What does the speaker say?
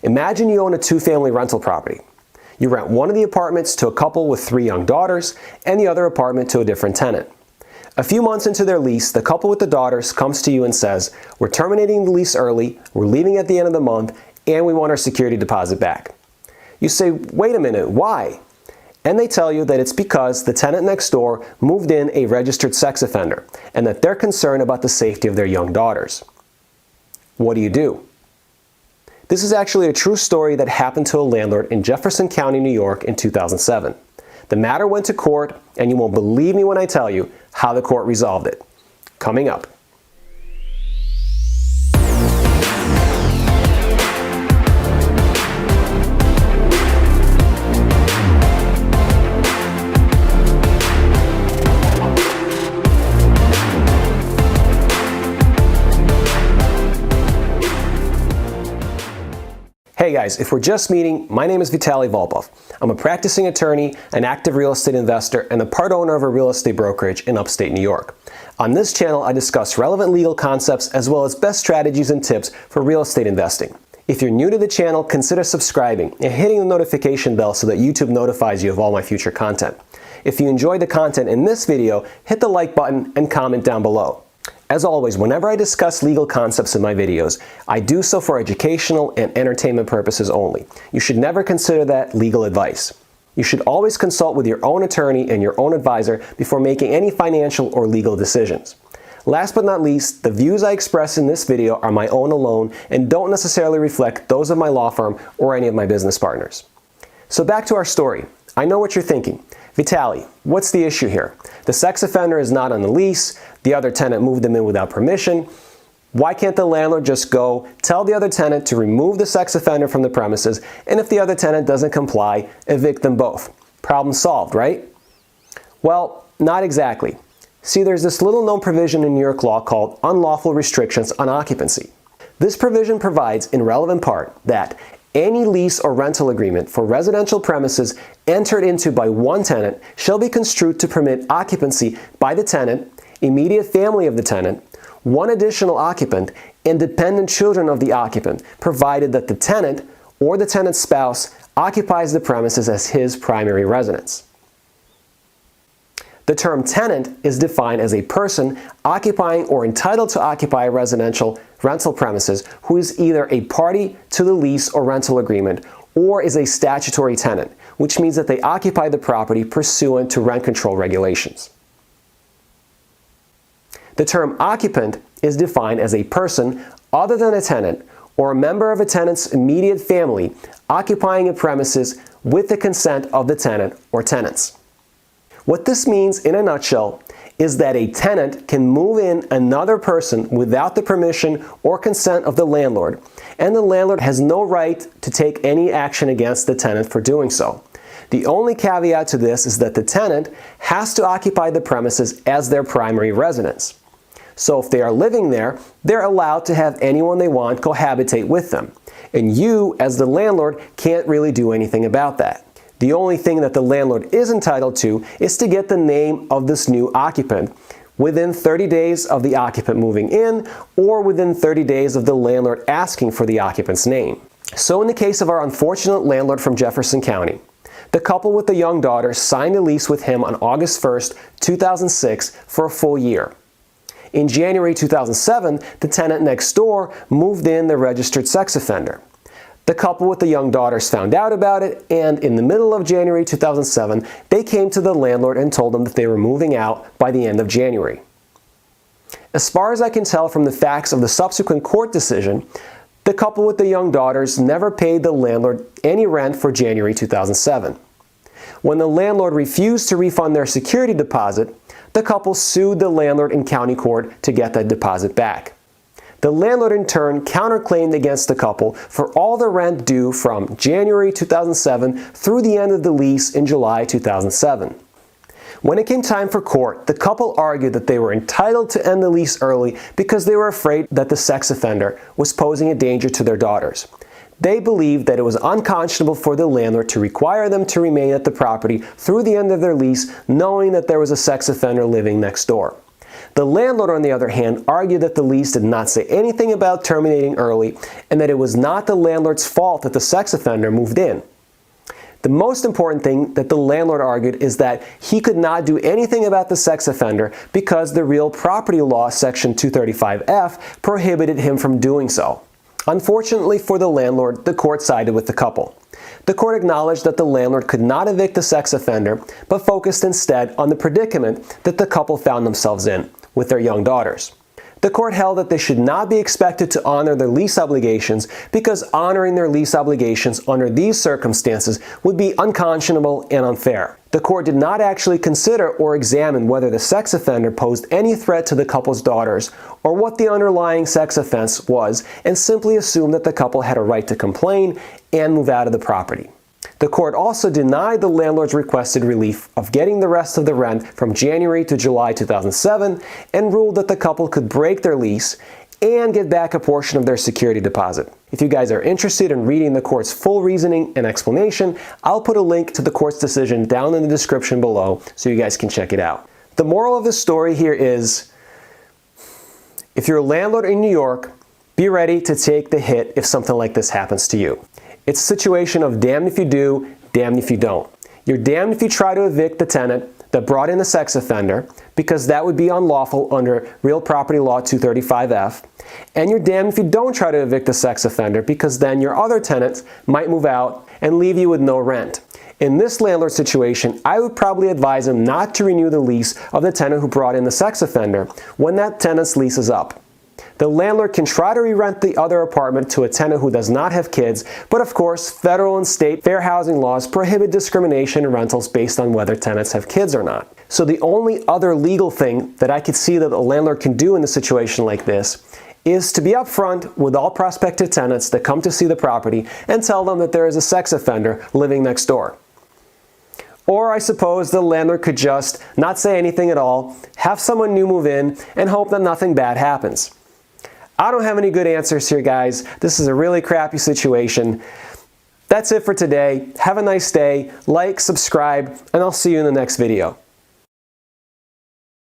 Imagine you own a two-family rental property. You rent one of the apartments to a couple with 3 young daughters and the other apartment to a different tenant. A few months into their lease, the couple with the daughters comes to you and says, "We're terminating the lease early, we're leaving at the end of the month, and we want our security deposit back." You say, "Wait a minute, why?" And they tell you that it's because the tenant next door moved in a registered sex offender and that they're concerned about the safety of their young daughters. What do? This is actually a true story that happened to a landlord in Jefferson County, New York in 2007. The matter went to court, and you won't believe me when I tell you how the court resolved it. Coming up. Hey guys, if we're just meeting, my name is Vitaly Volpov. I'm a practicing attorney, an active real estate investor, and a part owner of a real estate brokerage in upstate New York. On this channel, I discuss relevant legal concepts as well as best strategies and tips for real estate investing. If you're new to the channel, consider subscribing and hitting the notification bell so that YouTube notifies you of all my future content. If you enjoyed the content in this video, hit the like button and comment down below. As always, whenever I discuss legal concepts in my videos, I do so for educational and entertainment purposes only. You should never consider that legal advice. You should always consult with your own attorney and your own advisor before making any financial or legal decisions. Last but not least, the views I express in this video are my own alone and don't necessarily reflect those of my law firm or any of my business partners. So back to our story. I know what you're thinking. Vitaly, what's the issue here? The sex offender is not on the lease, the other tenant moved them in without permission. Why can't the landlord just go tell the other tenant to remove the sex offender from the premises, and if the other tenant doesn't comply, evict them both? Problem solved, right? Well, not exactly. See, there's this little known provision in New York law called unlawful restrictions on occupancy. This provision provides, in relevant part, that any lease or rental agreement for residential premises entered into by one tenant shall be construed to permit occupancy by the tenant, immediate family of the tenant, one additional occupant, and dependent children of the occupant, provided that the tenant or the tenant's spouse occupies the premises as his primary residence. The term tenant is defined as a person occupying or entitled to occupy a residential rental premises who is either a party to the lease or rental agreement or is a statutory tenant, which means that they occupy the property pursuant to rent control regulations. The term occupant is defined as a person other than a tenant or a member of a tenant's immediate family occupying a premises with the consent of the tenant or tenants. What this means in a nutshell is that a tenant can move in another person without the permission or consent of the landlord, and the landlord has no right to take any action against the tenant for doing so. The only caveat to this is that the tenant has to occupy the premises as their primary residence. So if they are living there, they're allowed to have anyone they want cohabitate with them, and you, as the landlord, can't really do anything about that. The only thing that the landlord is entitled to is to get the name of this new occupant within 30 days of the occupant moving in or within 30 days of the landlord asking for the occupant's name. So in the case of our unfortunate landlord from Jefferson County, the couple with the young daughter signed a lease with him on August 1st, 2006 for a full year. In January 2007, the tenant next door moved in the registered sex offender. The couple with the young daughters found out about it, and in the middle of January 2007, they came to the landlord and told him that they were moving out by the end of January. As far as I can tell from the facts of the subsequent court decision, the couple with the young daughters never paid the landlord any rent for January 2007. When the landlord refused to refund their security deposit, the couple sued the landlord in county court to get that deposit back. The landlord in turn counterclaimed against the couple for all the rent due from January 2007 through the end of the lease in July 2007. When it came time for court, the couple argued that they were entitled to end the lease early because they were afraid that the sex offender was posing a danger to their daughters. They believed that it was unconscionable for the landlord to require them to remain at the property through the end of their lease, knowing that there was a sex offender living next door. The landlord, on the other hand, argued that the lease did not say anything about terminating early and that it was not the landlord's fault that the sex offender moved in. The most important thing that the landlord argued is that he could not do anything about the sex offender because the real property law, section 235F, prohibited him from doing so. Unfortunately for the landlord, the court sided with the couple. The court acknowledged that the landlord could not evict the sex offender, but focused instead on the predicament that the couple found themselves in with their young daughters. The court held that they should not be expected to honor their lease obligations because honoring their lease obligations under these circumstances would be unconscionable and unfair. The court did not actually consider or examine whether the sex offender posed any threat to the couple's daughters or what the underlying sex offense was, and simply assumed that the couple had a right to complain and move out of the property. The court also denied the landlord's requested relief of getting the rest of the rent from January to July 2007 and ruled that the couple could break their lease and get back a portion of their security deposit. If you guys are interested in reading the court's full reasoning and explanation, I'll put a link to the court's decision down in the description below so you guys can check it out. The moral of the story here is, if you're a landlord in New York, be ready to take the hit if something like this happens to you. It's a situation of damned if you do, damned if you don't. You're damned if you try to evict the tenant that brought in the sex offender, because that would be unlawful under Real Property Law 235F, and you're damned if you don't try to evict the sex offender, because then your other tenants might move out and leave you with no rent. In this landlord situation, I would probably advise him not to renew the lease of the tenant who brought in the sex offender when that tenant's lease is up. The landlord can try to re-rent the other apartment to a tenant who does not have kids, but of course, federal and state fair housing laws prohibit discrimination in rentals based on whether tenants have kids or not. So the only other legal thing that I could see that a landlord can do in a situation like this is to be upfront with all prospective tenants that come to see the property and tell them that there is a sex offender living next door. Or I suppose the landlord could just not say anything at all, have someone new move in, and hope that nothing bad happens. I don't have any good answers here, guys. This is a really crappy situation. That's it for today. Have a nice day. Like, subscribe, and I'll see you in the next video.